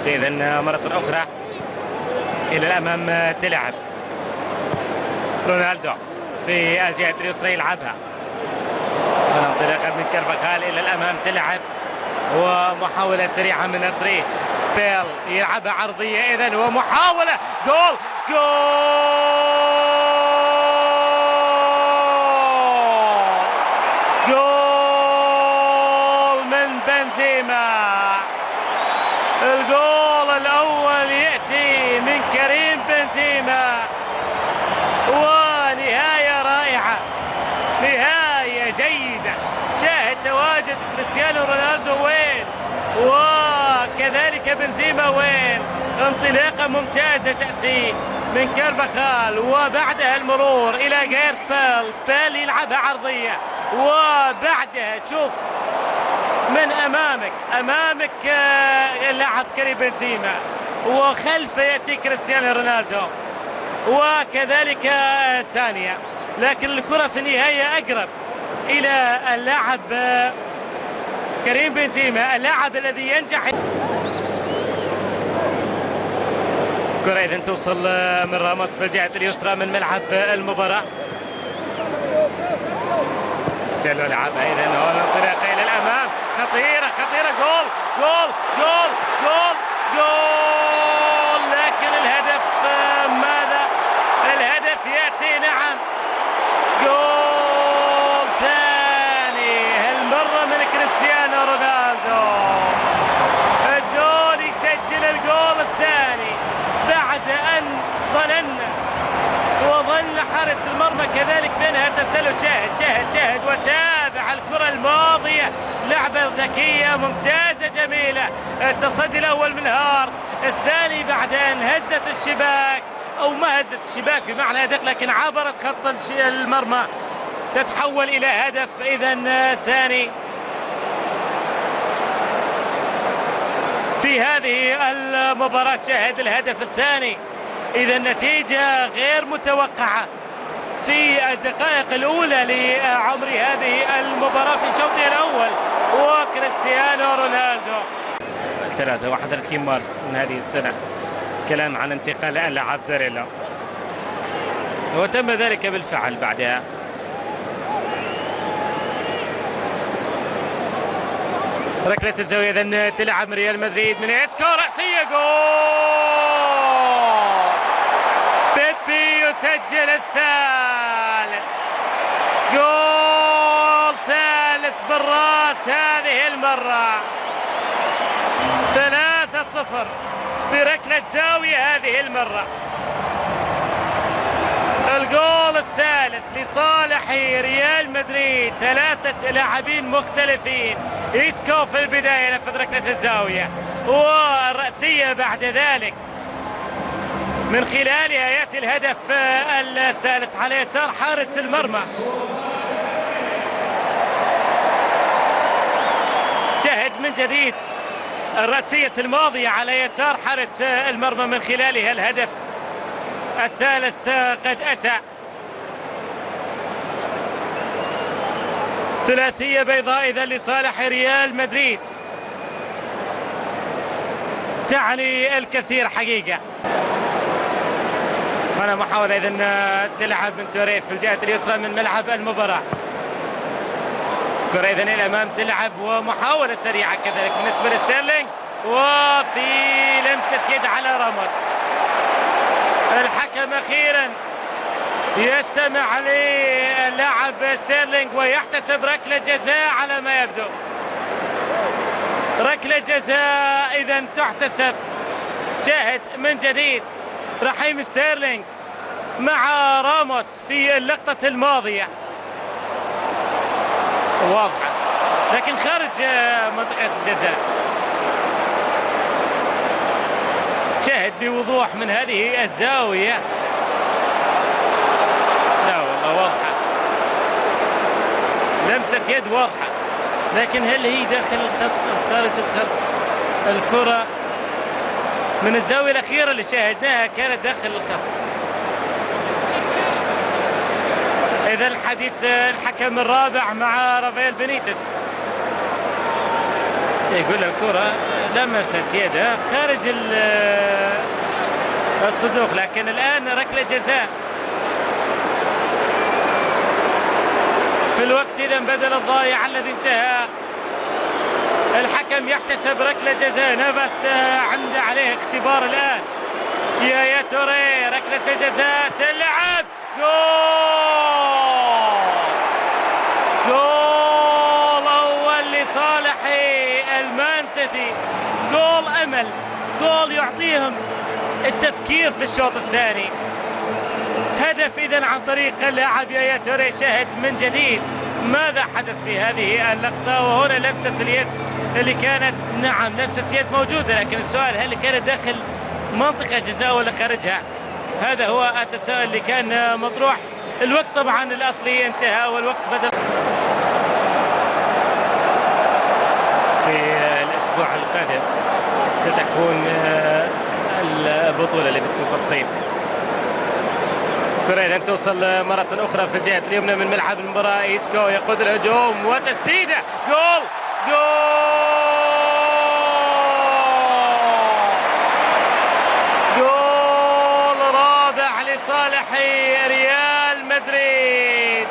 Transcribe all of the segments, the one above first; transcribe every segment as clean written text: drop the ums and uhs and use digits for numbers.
إذا مرة أخرى إلى الأمام تلعب رونالدو في الجهة اليسرى يلعبها انطلاقا من كارفاخال إلى الأمام تلعب ومحاولة سريعة من نصري بيل يلعبها عرضية إذن ومحاولة جول جول من بنزيما. الجول الأول يأتي من كريم بنزيما ونهاية رائعة، نهاية جيدة. شاهد تواجد كريستيانو رونالدو وين وكذلك بنزيما وين. انطلاقة ممتازة تأتي من كارفاخال وبعدها المرور إلى غير بيل يلعبها عرضية وبعدها تشوف من أمامك اللاعب كريم بنزيما وخلفه يأتي كريستيانو رونالدو وكذلك ثانية، لكن الكرة في النهاية أقرب إلى اللاعب كريم بنزيما اللاعب الذي ينجح. كرة إذن توصل من راموس في الجهة اليسرى من ملعب المباراة. سيلو لعبها إذن هو الانطلاقة إلى الأمام خطيرة جول جول جول جول جول، لكن الهدف ماذا؟ الهدف يأتي نعم جول ثاني هالمرة من كريستيانو رونالدو. الدول يسجل الجول الثاني بعد أن وظن حارس المرمى كذلك بأنها تسلل. شاهد وتابع الكرة الماضية، لعبة ذكية ممتازة جميلة. التصدي الأول من هارد، الثاني بعد أن هزت الشباك أو ما هزت الشباك بمعنى أدق لكن عبرت خط المرمى تتحول إلى هدف إذن ثاني في هذه المباراة. شاهد الهدف الثاني، إذا النتيجة غير متوقعة في الدقائق الأولى لعمر هذه المباراة في شوطها الأول. وكريستيانو رونالدو 31 مارس من هذه السنة الكلام عن انتقال اللاعب داريلا وتم ذلك بالفعل بعدها. ركلة الزاوية إذن تلعب من ريال مدريد من إسكو، رأسية جول. بيبي يسجل الثالث، جول ثالث بالراس هذه المرة. 3-0 بركلة زاوية هذه المرة. الجول الثالث لصالح ريال مدريد، 3 لاعبين مختلفين. إسكو في البداية نفذ ركلة الزاوية والرأسية بعد ذلك من خلالها يأتي الهدف الثالث على يسار حارس المرمى. شاهد من جديد الرأسية الماضية على يسار حارس المرمى من خلالها الهدف الثالث قد أتى. ثلاثية بيضاء إذا لصالح ريال مدريد، تعني الكثير حقيقة. هنا محاولة إذن تلعب من توريه في الجهة اليسرى من ملعب المباراة. كرة إذن الأمام تلعب ومحاولة سريعة كذلك بالنسبة لستيرلينج وفي لمسة يد على راموس. الحكم أخيرا يستمع للاعب ستيرلينج ويحتسب ركلة جزاء على ما يبدو. ركلة جزاء إذن تحتسب. شاهد من جديد رحيم ستيرلينج مع راموس في اللقطة الماضية واضحة لكن خارج منطقة الجزاء. شاهد بوضوح من هذه الزاوية، لا والله واضحة، لمسة يد واضحة، لكن هل هي داخل الخط أو خارج الخط؟ الكرة من الزاوية الأخيرة اللي شاهدناها كانت داخل الخط. إذا الحديث الحكم الرابع مع رافائيل بينيتس يقول الكرة لمست يده خارج الصندوق، لكن الآن ركلة جزاء في الوقت إذا بدل الضايع الذي انتهى. الحكم يحتسب ركلة جزاء، نفس عنده عليه اختبار الآن. يا توريه ركلة جزاء تلعب، جول أول لصالح المان سيتي، جول أمل، جول يعطيهم التفكير في الشوط الثاني. هدف إذن عن طريق اللاعب يا توريه. شاهد من جديد ماذا حدث في هذه اللقطة، وهنا لمسة اليد اللي كانت، نعم لمسة يد موجودة، لكن السؤال هل كانت داخل منطقة جزاء ولا خارجها؟ هذا هو التساؤل اللي كان مطروح. الوقت طبعا الأصلي انتهى والوقت بدل. في الأسبوع القادم ستكون البطولة اللي بتكون في الصين. كرة لن توصل مرة أخرى في الجهة اليمنى من ملعب المباراة. إيسكو يقود الهجوم وتسديدة، جول جول رابع لصالح ريال مدريد.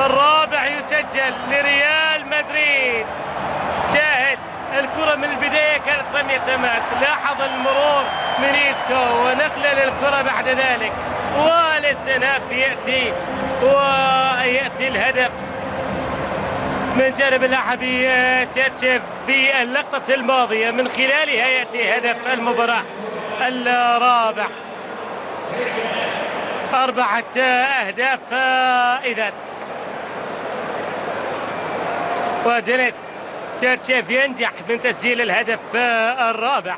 الرابع يسجل لريال مدريد. شاهد الكرة من البداية كانت رمية تماس، لاحظ المرور من إيسكو ونقله للكرة بعد ذلك، والاستئناف يأتي ويأتي الهدف من جانب اللاعبي تشيرشيف في اللقطة الماضية، من خلالها يأتي هدف المباراة الرابع. 4 أهداف إذن، ودينيس تشيرشيف ينجح من تسجيل الهدف الرابع.